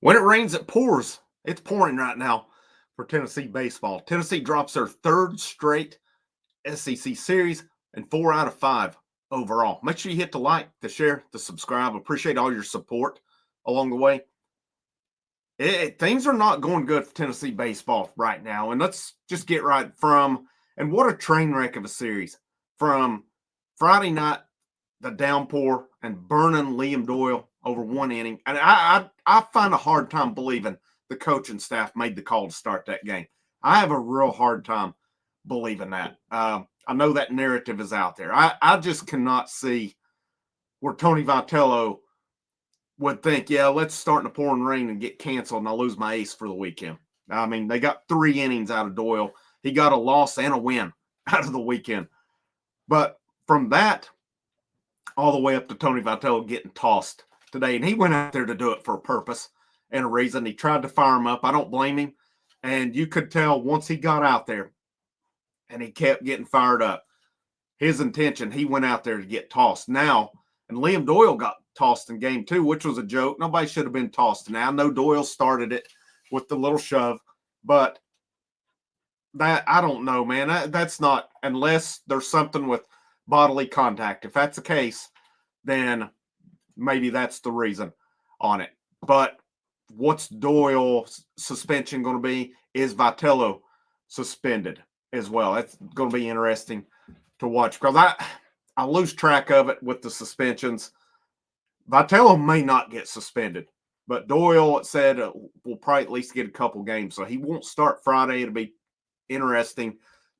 When it rains, it pours. It's pouring right now for Tennessee baseball. Tennessee drops their third straight SEC series and 4 out of 5 overall. Make sure you hit the like, the share, the subscribe. Appreciate all your support along the way. Things are not going good for Tennessee baseball right now. And let's just get right and what a train wreck of a series. From Friday night, the downpour and burning Liam Doyle over one inning. And I find a hard time believing the coaching staff made the call to start that game. I have a real hard time believing that. I know that narrative is out there. I just cannot see where Tony Vitello would think, yeah, let's start in the pouring rain and get canceled and I'll lose my ace for the weekend. I mean, they got 3 innings out of Doyle. He got a loss and a win out of the weekend. But from that all the way up to Tony Vitello getting tossed today, and he went out there to do it for a purpose and a reason. He tried to fire him up. I don't blame him. And you could tell once he got out there and he kept getting fired up, his intention, he went out there to get tossed. Now, and Liam Doyle got tossed in game 2, which was a joke. Nobody should have been tossed. Now, I know Doyle started it with the little shove, but that, I don't know, man. That's not, unless there's something with bodily contact. If that's the case, then maybe that's the reason on it. But what's Doyle's suspension going to be? Is Vitello suspended as well? That's going to be interesting to watch because I lose track of it with the suspensions. Vitello may not get suspended, but Doyle, it said, will probably at least get a couple games. So he won't start Friday. It'll be interesting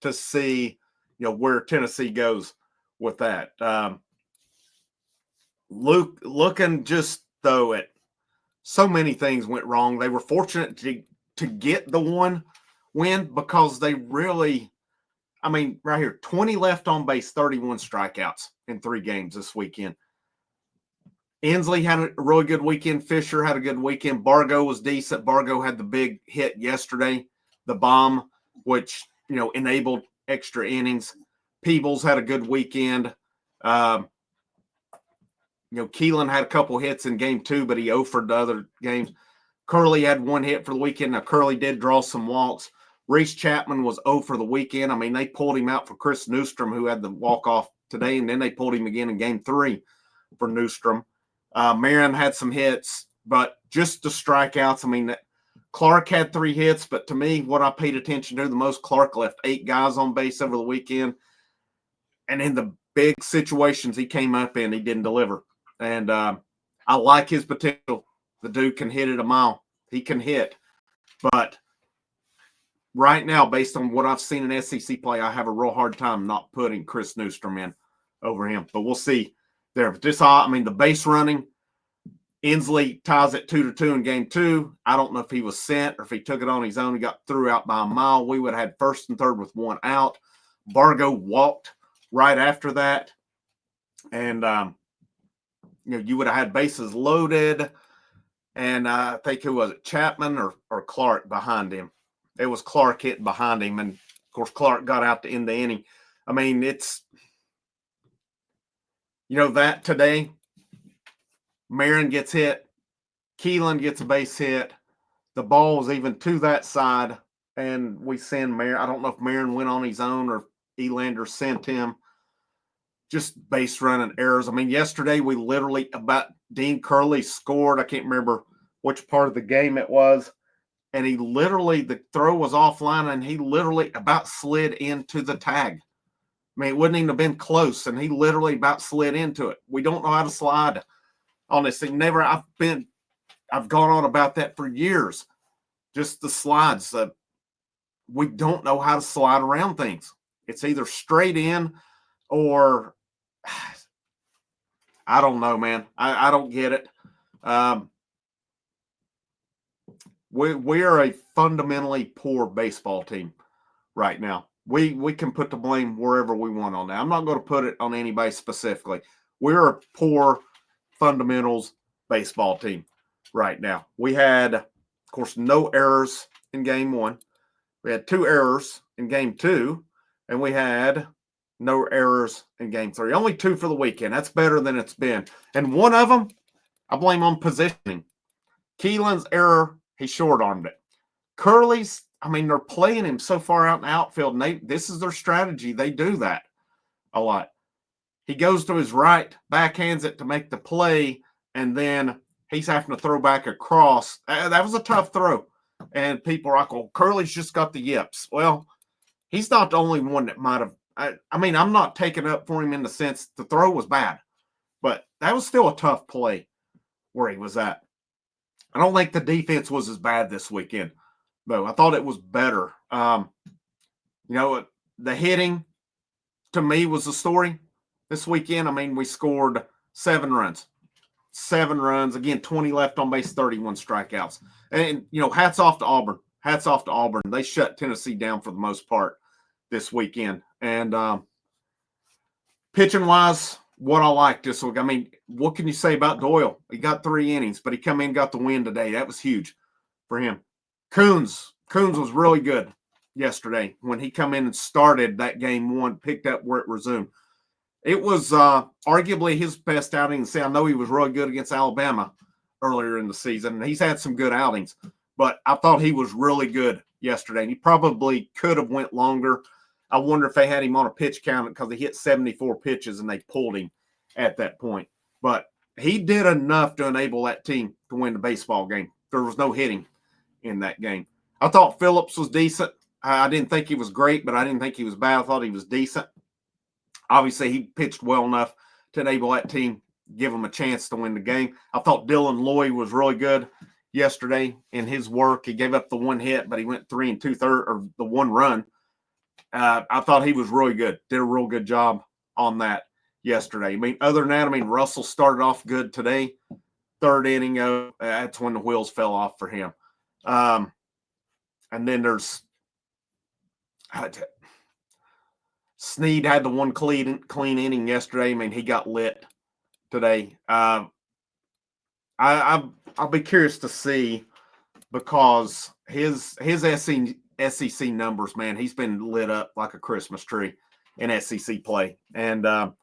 to see, where Tennessee goes with that. Luke, looking just though at so many things went wrong. They were fortunate to get the one win because they really, right here, 20 left on base, 31 strikeouts in 3 games this weekend. Inslee had a really good weekend. Fisher had a good weekend. Bargo was decent. Bargo had the big hit yesterday, the bomb, which, enabled extra innings. Peebles had a good weekend. Keelan had a couple hits in game 2, but he offered the other games. Curley had 1 hit for the weekend. Now, Curley did draw some walks. Reese Chapman was 0 for the weekend. They pulled him out for Chris Newstrom, who had the walk-off today, and then they pulled him again in game 3 for Newstrom. Marin had some hits, but just the strikeouts. Clark had 3 hits, but to me, what I paid attention to the most, Clark left 8 guys on base over the weekend. And in the big situations he came up in, he didn't deliver. And I like his potential. The dude can hit it a mile. He can hit. But right now, based on what I've seen in SEC play, I have a real hard time not putting Chris Newstrom in over him. But we'll see there. The base running, Inslee ties it 2-2 in game 2. I don't know if he was sent or if he took it on his own. He got threw out by a mile. We would have had first and third with 1 out. Bargo walked right after that. And, you would have had bases loaded. And I think, who was it, Chapman or Clark behind him? It was Clark hitting behind him. And, of course, Clark got out to end the inning. It's, that today, Marin gets hit. Keelan gets a base hit. The ball was even to that side. And we send Marin. I don't know if Marin went on his own or Elander sent him. Just base running errors. Yesterday we literally, about Dean Curley scored. I can't remember which part of the game it was. And he literally, the throw was offline and he literally about slid into the tag. It wouldn't even have been close. And he literally about slid into it. We don't know how to slide on this thing. I've gone on about that for years. Just the slides. We don't know how to slide around things. It's either straight in or I don't know, man. I don't get it. We are a fundamentally poor baseball team right now. We can put the blame wherever we want on that. I'm not going to put it on anybody specifically. We're a poor fundamentals baseball team right now. We had, of course, no errors in game 1. We had 2 errors in game 2, and we had no errors in game 3. Only 2 for the weekend. That's better than it's been. And one of them, I blame on positioning. Keelan's error, he short-armed it. Curley's, I mean, they're playing him so far out in the outfield, and this is their strategy. They do that a lot. He goes to his right, backhands it to make the play, and then he's having to throw back across. That was a tough throw. And people are like, well, Curley's just got the yips. Well, he's not the only one that might have. I mean, I'm not taking up for him in the sense the throw was bad, but that was still a tough play where he was at. I don't think the defense was as bad this weekend, though. I thought it was better. The hitting, to me, was the story this weekend. I mean, we scored 7 runs. 7 runs. Again, 20 left on base, 31 strikeouts. And, hats off to Auburn. Hats off to Auburn. They shut Tennessee down for the most part this weekend. And pitching-wise, what I liked this week, I mean, what can you say about Doyle? He got 3 innings, but he come in and got the win today. That was huge for him. Coons was really good yesterday when he come in and started that game 1, picked up where it resumed. It was arguably his best outing. I know he was really good against Alabama earlier in the season, and he's had some good outings, but I thought he was really good yesterday, and he probably could have went longer. I wonder if they had him on a pitch count because he hit 74 pitches and they pulled him at that point. But he did enough to enable that team to win the baseball game. There was no hitting in that game. I thought Phillips was decent. I didn't think he was great, but I didn't think he was bad. I thought he was decent. Obviously, he pitched well enough to enable that team, give him a chance to win the game. I thought Dylan Loy was really good yesterday in his work. He gave up the 1 hit, but he went 3 2/3, or the 1 run. I thought he was really good. Did a real good job on that yesterday. I mean, other than that, Russell started off good today. 3rd inning, that's when the wheels fell off for him. And then there's Snead had the 1 clean inning yesterday. I mean, he got lit today. I'll be curious to see because his SEC numbers, man, he's been lit up like a Christmas tree in SEC play. And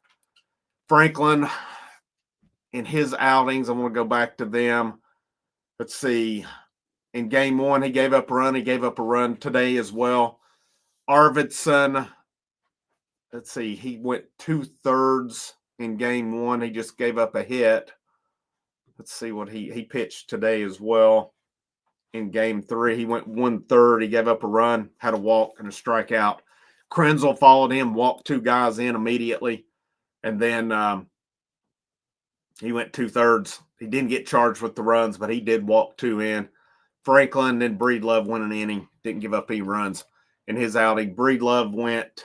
Franklin, in his outings, I want to go back to them. Let's see. In game 1, he gave up a run. He gave up a run today as well. Arvidsson, let's see, he went 2/3 in game 1. He just gave up a hit. Let's see what he pitched today as well. In game 3, he went 1/3. He gave up a run, had a walk and a strikeout. Krenzel followed him, walked 2 guys in immediately. And then he went 2/3. He didn't get charged with the runs, but he did walk 2 in. Franklin, then Breedlove went an inning, didn't give up any runs in his outing. Breedlove went,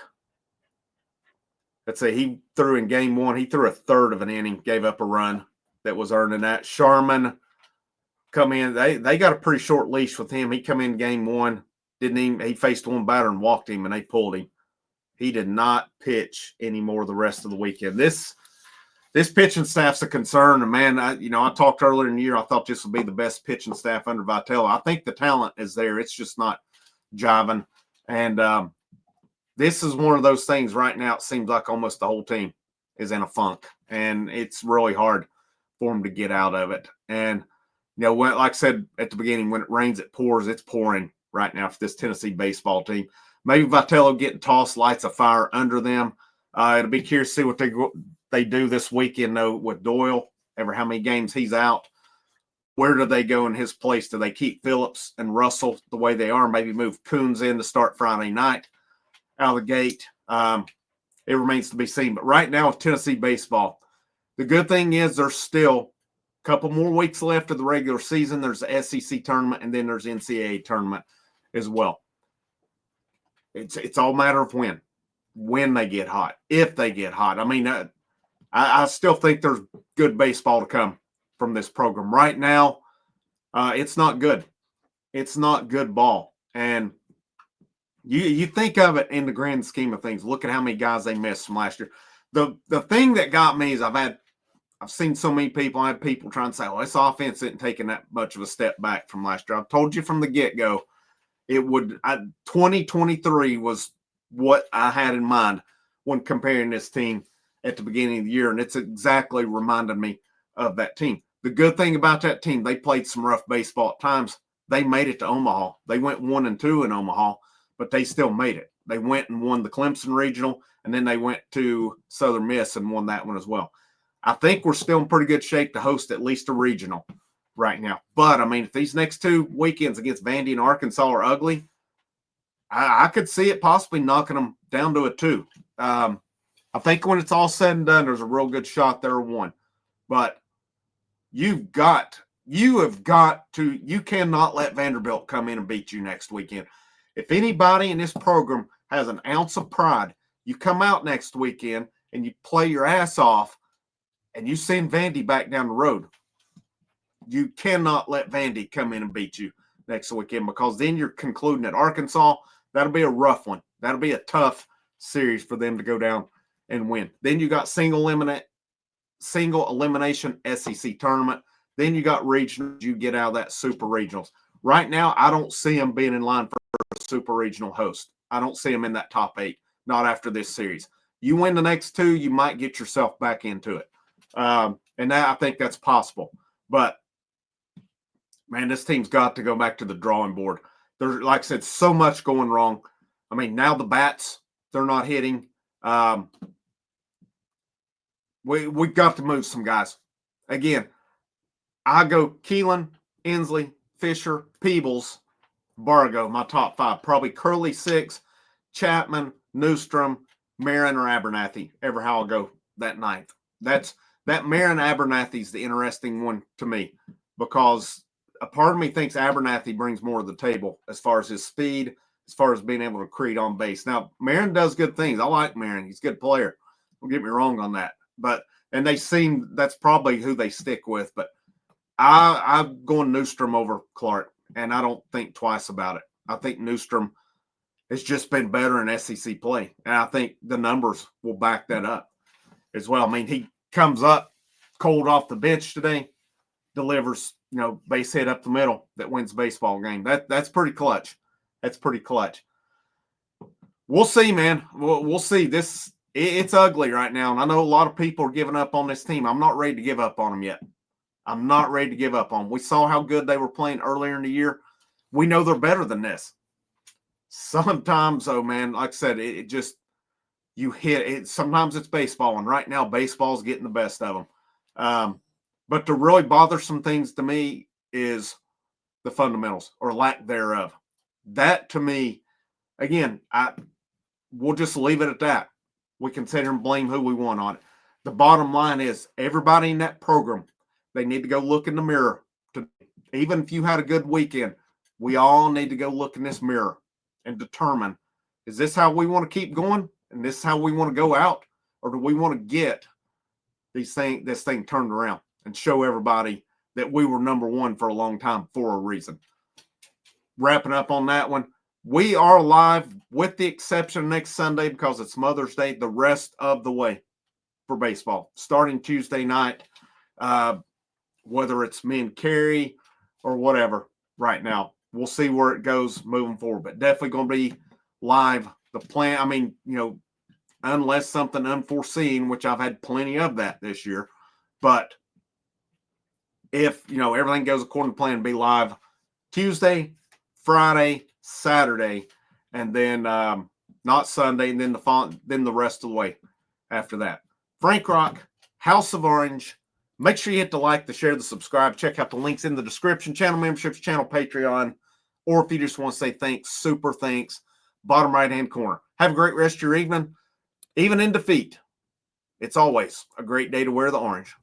let's say he threw in game 1, he threw 1/3 of an inning, gave up a run that was earned in that. Sharman come in, they got a pretty short leash with him. He come in game 1, he faced 1 batter and walked him, and they pulled him. He did not pitch anymore the rest of the weekend. This pitching staff's a concern. And, man, I talked earlier in the year, I thought this would be the best pitching staff under Vitello. I think the talent is there. It's just not jiving. And this is one of those things right now, it seems like almost the whole team is in a funk. And it's really hard for them to get out of it. And, like I said at the beginning, when it rains, it pours. It's pouring right now for this Tennessee baseball team. Maybe Vitello getting tossed lights a fire under them. It'll be curious to see what they do this weekend, though, with Doyle, ever how many games he's out. Where do they go in his place? Do they keep Phillips and Russell the way they are? Maybe move Coons in to start Friday night out of the gate? It remains to be seen. But right now with Tennessee baseball, the good thing is there's still a couple more weeks left of the regular season. There's the SEC tournament, and then there's the NCAA tournament as well. It's all a matter of when they get hot, if they get hot. I mean, I still think there's good baseball to come from this program. Right now, it's not good. It's not good ball. And you think of it in the grand scheme of things. Look at how many guys they missed from last year. The thing that got me is I've seen so many people. I had people trying to say, "Oh, this offense isn't taking that much of a step back from last year." I've told you from the get-go, 2023 was what I had in mind when comparing this team at the beginning of the year, and it's exactly reminded me of that team. The good thing about that team, they played some rough baseball at times. They made it to Omaha. They went 1-2 in Omaha, but they still made it. They went and won the Clemson Regional, and then they went to Southern Miss and won that one as well. I think we're still in pretty good shape to host at least a regional right now. But, I mean, if these next 2 weekends against Vandy and Arkansas are ugly, I could see it possibly knocking them down to a 2. I think when it's all said and done, there's a real good shot there of 1. But you cannot let Vanderbilt come in and beat you next weekend. If anybody in this program has an ounce of pride, you come out next weekend and you play your ass off and you send Vandy back down the road. You cannot let Vandy come in and beat you next weekend, because then you're concluding at Arkansas. That'll be a rough one. That'll be a tough series for them to go down and win. Then you got single elimination SEC tournament. Then you got regionals. You get out of that super regionals. Right now, I don't see them being in line for a super regional host. I don't see them in that top 8, not after this series. You win the next 2, you might get yourself back into it. And I think that's possible. But, man, this team's got to go back to the drawing board. There's, like I said, so much going wrong. I mean, now the bats, they're not hitting. We've got to move some guys. Again, I go Keelan, Inslee, Fisher, Peebles, Bargo, my top 5. Probably Curley 6, Chapman, Newstrom, Marin, or Abernathy. Ever how I'll go that 9th. That Marin Abernathy's the interesting one to me, because a part of me thinks Abernathy brings more to the table as far as his speed, as far as being able to create on base. Now, Marin does good things. I like Marin. He's a good player. Don't get me wrong on that. And they seem that's probably who they stick with. But I'm going Newstrom over Clark, and I don't think twice about it. I think Newstrom has just been better in SEC play, and I think the numbers will back that up as well. I mean, he comes up cold off the bench today, delivers, base hit up the middle that wins the baseball game. That's pretty clutch. That's pretty clutch. We'll see, man. We'll see. It's ugly right now, and I know a lot of people are giving up on this team. I'm not ready to give up on them yet. I'm not ready to give up on them. We saw how good they were playing earlier in the year. We know they're better than this. Sometimes, though, man, like I said, it just you hit it. Sometimes it's baseball, and right now baseball's getting the best of them. But the really bothersome things to me is the fundamentals or lack thereof. That, to me, again, we'll just leave it at that. We can sit here and blame who we want on it. The bottom line is everybody in that program, they need to go look in the mirror. Even if you had a good weekend, we all need to go look in this mirror and determine, is this how we want to keep going? And this is how we want to go out? Or do we want to get this thing turned around and show everybody that we were number 1 for a long time for a reason? Wrapping up on that one, we are live with the exception of next Sunday because it's Mother's Day, the rest of the way for baseball. Starting Tuesday night, whether it's me and Carrie or whatever right now. We'll see where it goes moving forward, but definitely going to be live. The plan, I mean, unless something unforeseen, which I've had plenty of that this year, but if, everything goes according to plan, be live Tuesday, Friday, Saturday, and then not Sunday, and then the rest of the way after that. Frank Rock, House of Orange. Make sure you hit the like, the share, the subscribe. Check out the links in the description. Channel memberships, channel Patreon. Or if you just want to say thanks, super thanks, bottom right-hand corner. Have a great rest of your evening. Even in defeat, it's always a great day to wear the orange.